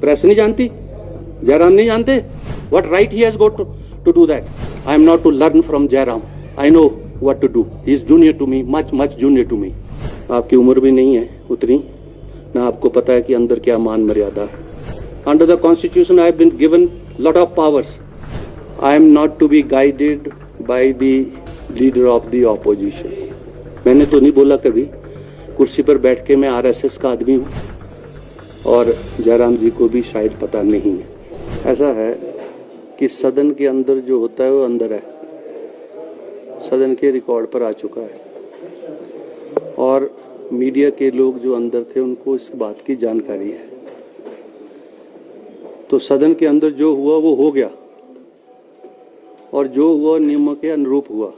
Press नहीं जानती, जयराम नहीं जानते. What right he has got to do that? I am not to learn from Jairam. I know what to do. He is junior to me, much junior to me. आपकी उम्र भी नहीं है उतनी, ना आपको पता है कि अंदर क्या मान मर्यादा है. Under the Constitution, I have been given lot of powers. I am not to be guided by the leader of the opposition. मैंने तो नहीं बोला कभी कुर्सी पर बैठ के मैं आरएसएस का आदमी हूँ, और जयराम जी को भी शायद पता नहीं है. ऐसा है कि सदन के अंदर जो होता है वो अंदर है, सदन के रिकॉर्ड पर आ चुका है, और मीडिया के लोग जो अंदर थे उनको इस बात की जानकारी है. तो सदन के अंदर जो हुआ वो हो गया, और जो हुआ नियमों के अनुरूप हुआ,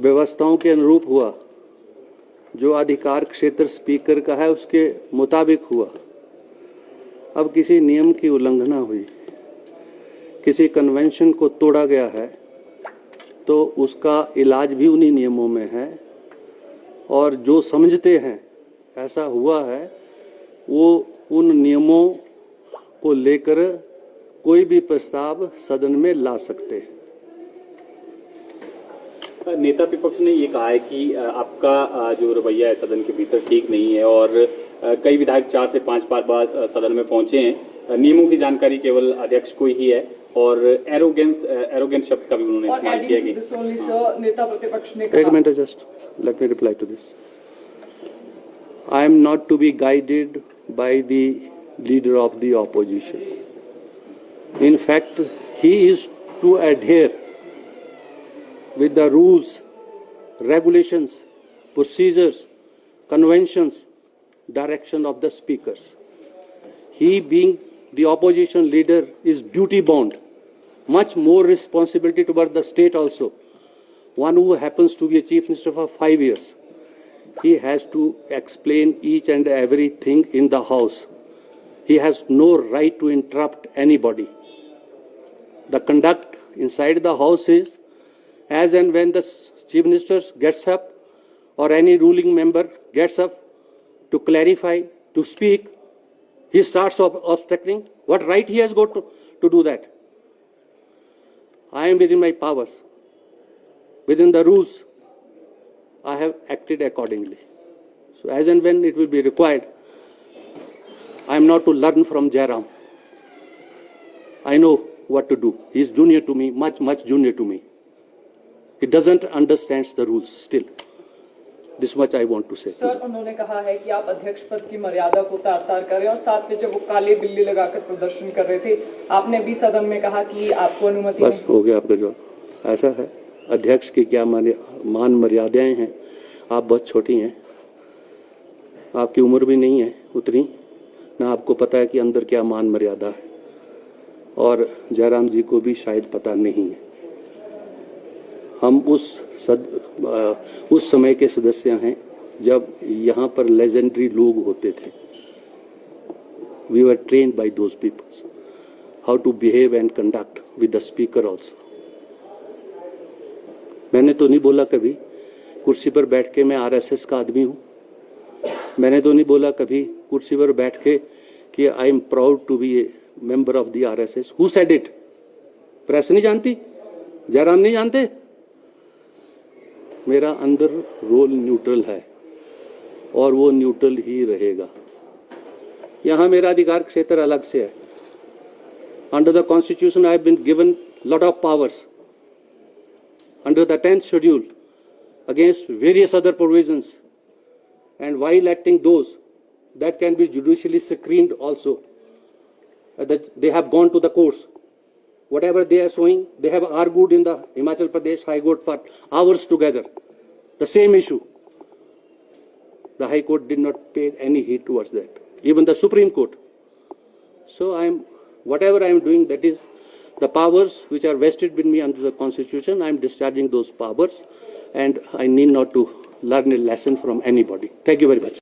व्यवस्थाओं के अनुरूप हुआ, जो अधिकार क्षेत्र स्पीकर का है उसके मुताबिक हुआ. अब किसी नियम की उल्लंघना हुई, किसी कन्वेंशन को तोड़ा गया है, तो उसका इलाज भी उन्हीं नियमों में है, और जो समझते हैं ऐसा हुआ है वो उन नियमों को लेकर कोई भी प्रस्ताव सदन में ला सकते हैं. नेता विपक्ष ने ये कहा है कि आपका जो रवैया है सदन के भीतर ठीक नहीं है, और कई विधायक 4 से 5 बार बाद सदन में पहुंचे हैं. नियमों की जानकारी केवल अध्यक्ष को ही है, और एरोगेंट शब्द का भी उन्होंने इस्तेमाल किया गया. नेता प्रतिपक्ष ने एक minute, just let me reply to this. I am not to be guided by the leader of the opposition. In fact he is to adhere with the rules, regulations, procedures, conventions, direction of the speakers. He, being the opposition leader, is duty bound, much more responsibility toward the state also. One who happens to be a chief minister for 5 years, he has to explain each and everything in the house. He has no right to interrupt anybody. The conduct inside the house is, as and when the chief minister gets up or any ruling member gets up to clarify, to speak, he starts obstructing. What right he has got to do that? I am within my powers, within the rules. I have acted accordingly. So as and when it will be required, I am not to learn from Jairam. I know what to do. He is junior to me, much junior to me. He doesn't understand the rules still. This much I want to say. Sir, उन्होंने कहा है कि आप अध्यक्ष पद की मर्यादा को तार-तार करें, और साथ में जब वो काले बिल्ली लगाकर प्रदर्शन कर रहे थे, आपने भी सदन में कहा कि आपको अनुमति बस हो गया आपका जवाब. ऐसा है, अध्यक्ष की क्या मान मर्यादाएं हैं. आप बहुत छोटी हैं, आपकी उम्र भी नहीं है उतनी, ना आपको पता है कि अंदर क्या मान मर्यादा है, और जयराम जी को भी शायद पता नहीं है. हम उस समय के सदस्य हैं जब यहाँ पर लेजेंडरी लोग होते थे. We were trained by those peoples how to behave and conduct with the speaker also. मैंने तो नहीं बोला कभी कुर्सी पर बैठ के मैं आरएसएस का आदमी हूँ. मैंने तो नहीं बोला कभी कुर्सी पर बैठ के कि I am proud to be a member of the RSS. Who said it? Press नहीं जानती, जयराम नहीं जानते. मेरा अंदर रोल न्यूट्रल है, और वो न्यूट्रल ही रहेगा. यहाँ मेरा अधिकार क्षेत्र अलग से है. Under the constitution I have been given lot of powers under the 10th schedule against various other provisions, and while acting those that can be judicially screened also, that they have gone to the courts. Whatever they are showing, they have argued in the Himachal Pradesh High Court for hours together. The same issue. The High Court did not pay any heed towards that. Even the Supreme Court. So whatever I am doing, that is the powers which are vested with me under the Constitution. I am discharging those powers, and I need not to learn a lesson from anybody. Thank you very much.